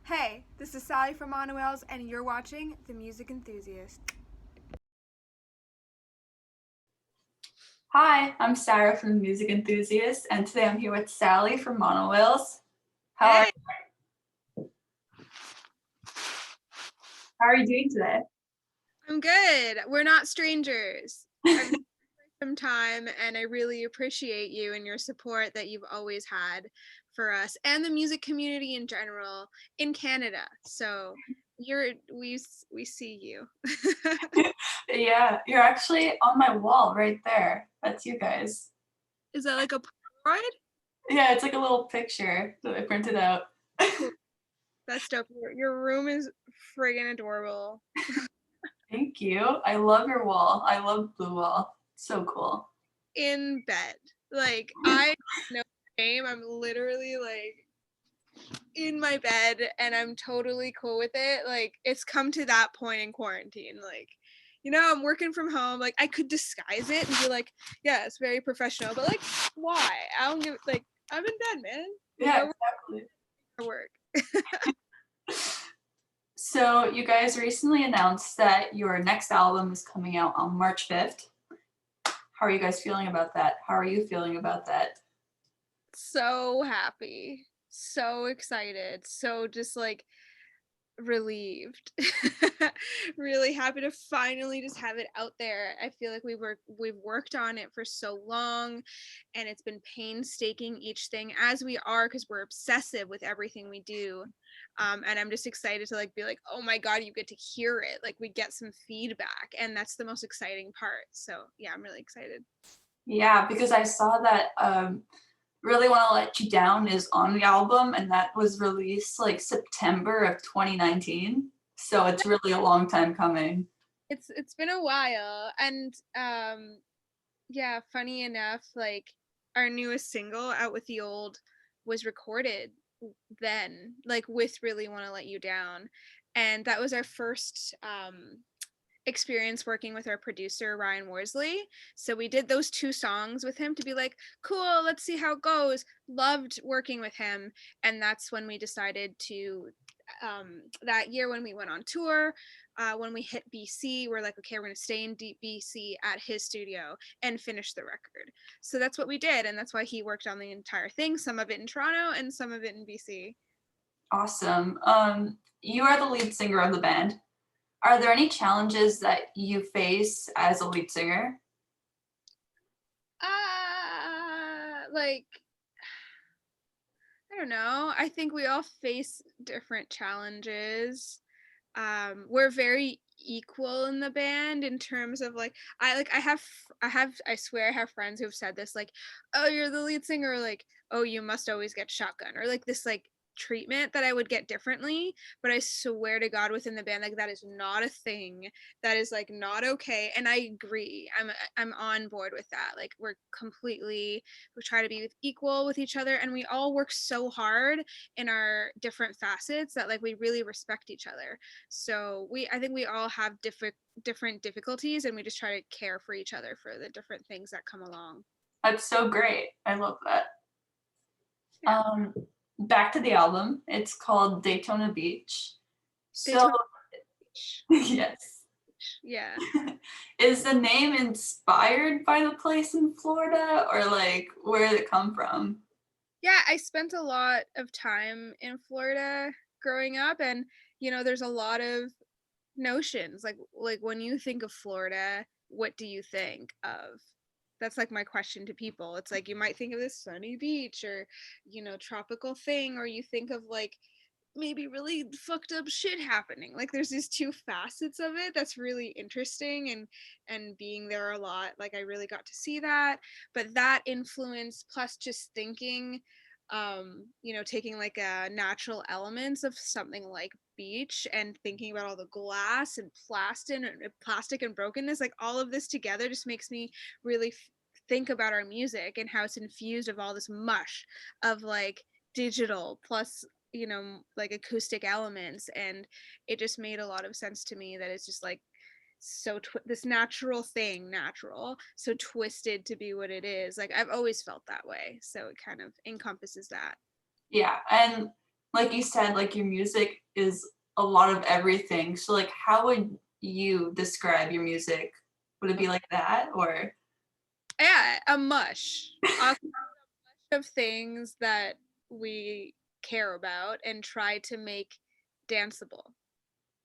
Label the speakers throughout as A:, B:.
A: Hey, this is Sally from MONOWHALES, and you're watching The Music Enthusiast.
B: Hi, I'm Sarah from the Music Enthusiast, and today I'm here with Sally from MONOWHALES. How are
A: Hey!
B: how are you doing today?
A: I'm good. We're not strangers. I've known you for some time, and I really appreciate you and your support that you've always had for us and the music community in general in Canada. So we see you.
B: Yeah, you're actually on my wall right there. That's you guys.
A: Is that like a Polaroid?
B: Yeah, it's like a little picture that I printed out.
A: Cool. That's dope. Your room is friggin' adorable.
B: Thank you. I love your wall. I love blue wall. So cool.
A: In bed. Like I no shame. I'm literally like in my bed and I'm totally cool with it. Like it's come to that point in quarantine. Like, I'm working from home. Like I could disguise it and be like, yeah, it's very professional, but like why? I don't give like I'm in bed, man.
B: Yeah, exactly.
A: Work.
B: So you guys recently announced that your next album is coming out on March 5th. How are you guys feeling about that? How are you feeling about that?
A: So happy. So excited. So just like relieved. Really happy to finally just have it out there. I feel like we've worked on it for so long and it's been painstaking each thing as we are because we're obsessive with everything we do. And I'm just excited to like be like, oh my god, you get to hear it, like we get some feedback, and that's the most exciting part. So yeah, I'm really excited.
B: Yeah, because I saw that Really Wanna Let You Down is on the album, and that was released like September of 2019. So it's really a long time coming.
A: It's been a while, and yeah, funny enough, like our newest single, Out With the Old, was recorded then, like with Really Want to Let You Down. And that was our first experience working with our producer, Ryan Worsley. So we did those two songs with him to be like, cool, let's see how it goes. Loved working with him. And that's when we decided to that year when we went on tour, when we hit BC, we're like, okay, we're gonna stay in deep BC at his studio and finish the record. So that's what we did, and that's why he worked on the entire thing. Some of it in Toronto and some of it in BC.
B: Awesome. You are the lead singer of the band. Are there any challenges that you face as a lead singer?
A: Like I don't know. I think we all face different challenges. We're very equal in the band in terms of like I swear I have friends who've said this, like, oh, you're the lead singer, or like, oh, you must always get shotgun, or like this like treatment that I would get differently. But I swear to god, within the band, like that is not a thing. That is like not okay, and I agree. I'm on board with that. Like we try to be equal with each other, and we all work so hard in our different facets that like we really respect each other. So I think we all have different difficulties, and we just try to care for each other for the different things that come along.
B: That's so great. I love that.
A: Yeah.
B: Um, Back to the album. It's called Daytona Beach. So,
A: Daytona Beach.
B: yes.
A: Yeah.
B: Is the name inspired by the place in Florida, or like where did it come from?
A: Yeah, I spent a lot of time in Florida growing up, and there's a lot of notions like when you think of Florida, what do you think of? That's like my question to people. It's like you might think of this sunny beach or tropical thing, or you think of like maybe really fucked up shit happening. Like there's these two facets of it that's really interesting, and being there a lot, like I really got to see that. But that influence plus just thinking, taking like a natural elements of something like beach and thinking about all the glass and plastic and brokenness, like all of this together just makes me really think about our music and how it's infused of all this mush of like digital plus like acoustic elements. And it just made a lot of sense to me that it's just like this natural thing, natural, so twisted to be what it is. Like I've always felt that way, so it kind of encompasses that.
B: Yeah, and like you said, like your music is a lot of everything. So like how would you describe your music? Would it be like that or
A: Yeah, a mush. A mush of things that we care about and try to make danceable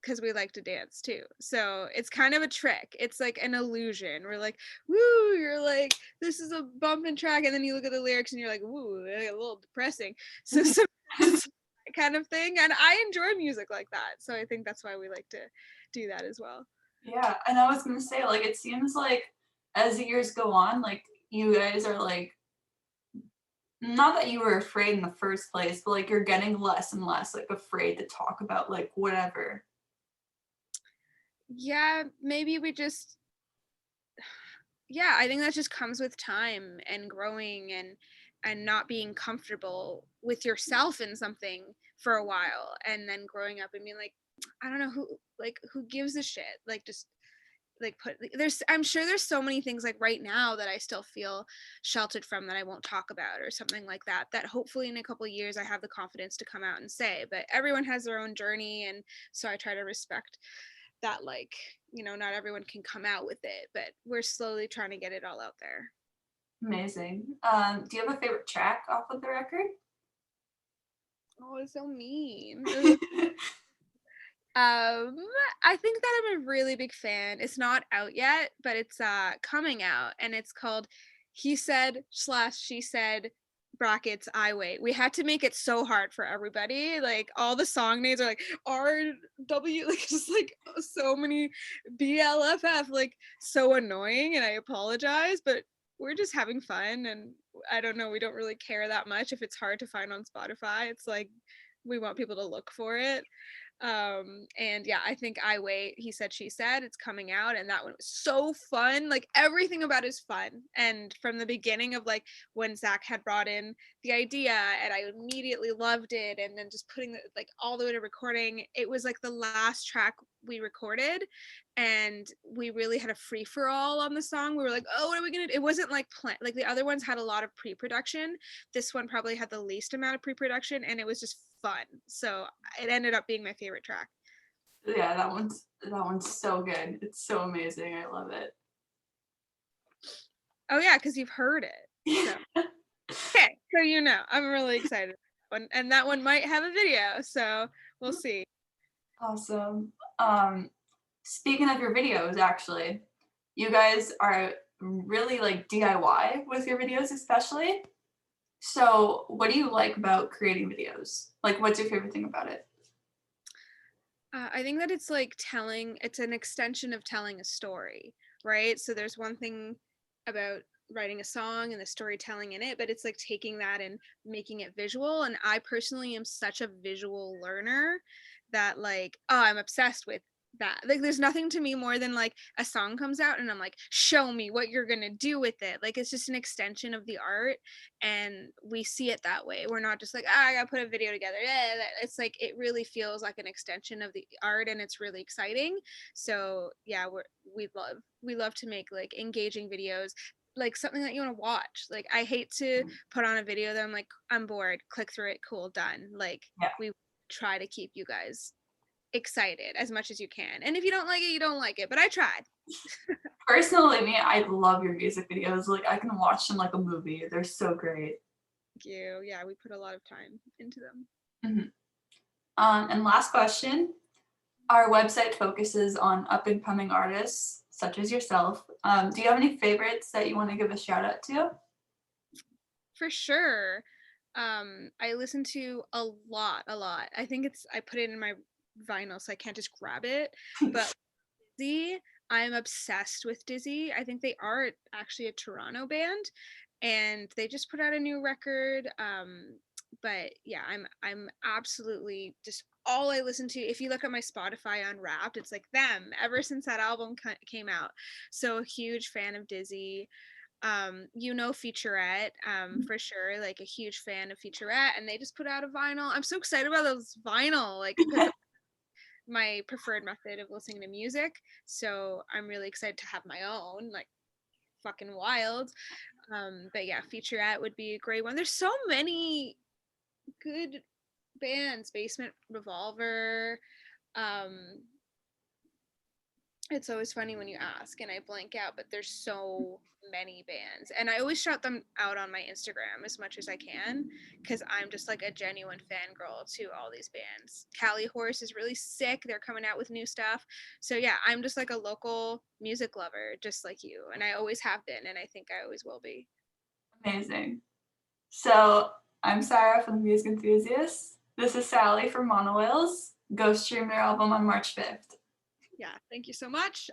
A: because we like to dance too. So it's kind of a trick. It's like an illusion. We're like, woo, you're like, this is a bumping track. And then you look at the lyrics and you're like, woo, a little depressing. So sometimes it's that kind of thing. And I enjoy music like that. So I think that's why we like to do that as well.
B: yeah, and I was gonna say, like, it seems like as the years go on, like you guys are like not that you were afraid in the first place, but like you're getting less and less like afraid to talk about like whatever.
A: Yeah, maybe we just, yeah, I think that just comes with time and growing and not being comfortable with yourself in something for a while and then growing up and being like, I don't know who gives a shit, like just like put there's I'm sure there's so many things like right now that I still feel sheltered from that I won't talk about or something like that, that hopefully in a couple of years I have the confidence to come out and say. But everyone has their own journey, and so I try to respect that, like, not everyone can come out with it, but we're slowly trying to get it all out there.
B: Amazing. Do you have a favorite track off of the record?
A: Oh, it's so mean. I think that I'm a really big fan. It's not out yet, but it's coming out, and it's called He Said / She Said brackets I Wait. We had to make it so hard for everybody. Like all the song names are like RW, like just like so many BLFF, like so annoying, and I apologize, but we're just having fun, and I don't know, we don't really care that much if it's hard to find on Spotify. It's like we want people to look for it. And yeah, I think I Wait, He Said She Said, it's coming out, and that one was so fun. Like everything about it is fun, and from the beginning of like when Zach had brought in the idea and I immediately loved it, and then just putting it like all the way to recording, it was like the last track we recorded, and we really had a free for all on the song. We were like, oh, what are we gonna do? It wasn't like like the other ones had a lot of pre-production. This one probably had the least amount of pre-production, and it was just fun. So it ended up being my favorite track.
B: Yeah, that one's so good. It's so amazing. I love it.
A: Oh yeah, because you've heard it. So okay, so I'm really excited about that one, and that one might have a video. So we'll see.
B: Awesome. Speaking of your videos, actually, you guys are really like DIY with your videos, especially. So, what do you like about creating videos? Like, what's your favorite thing about it?
A: I think that it's like it's an extension of telling a story, right? So there's one thing about writing a song and the storytelling in it, but it's like taking that and making it visual. And I personally am such a visual learner that, like, oh, I'm obsessed with that. Like there's nothing to me more than like a song comes out and I'm like, show me what you're gonna do with it. Like it's just an extension of the art, and we see it that way. We're not just like, I gotta put a video together. Yeah, it's like it really feels like an extension of the art, and it's really exciting. So yeah, we love to make like engaging videos, like something that you want to watch. Like I hate to put on a video that I'm like, I'm bored, click through it, cool, done. Like
B: Yeah.
A: we try to keep you guys excited as much as you can. And if you don't like it, you don't like it. But I tried.
B: Personally, me, I love your music videos. Like, I can watch them like a movie. They're so great.
A: Thank you. Yeah, we put a lot of time into them.
B: Mhm. And last question. Our website focuses on up and coming artists such as yourself. Do you have any favorites that you want to give a shout out to?
A: For sure. I listen to a lot. I think I put it in my vinyl so I can't just grab it. But Dizzy, I'm obsessed with Dizzy. I think they are actually a Toronto band, and they just put out a new record. But yeah, I'm absolutely just all I listen to. If you look at my Spotify Unwrapped, it's like them ever since that album came out. So a huge fan of Dizzy. Featurette, for sure, like a huge fan of Featurette, and they just put out a vinyl. I'm so excited about those vinyl, like because my preferred method of listening to music, so I'm really excited to have my own, like fucking wild. But yeah, Featurette would be a great one. There's so many good bands, Basement Revolver. Um, it's always funny when you ask and I blank out, but there's so many bands. And I always shout them out on my Instagram as much as I can because I'm just like a genuine fangirl to all these bands. Cali Horse is really sick. They're coming out with new stuff. So yeah, I'm just like a local music lover, just like you. And I always have been, and I think I always will be.
B: Amazing. So I'm Sarah from the Music Enthusiasts. This is Sally from MONOWHALES. Go stream their album on March 5th.
A: Yeah, thank you so much.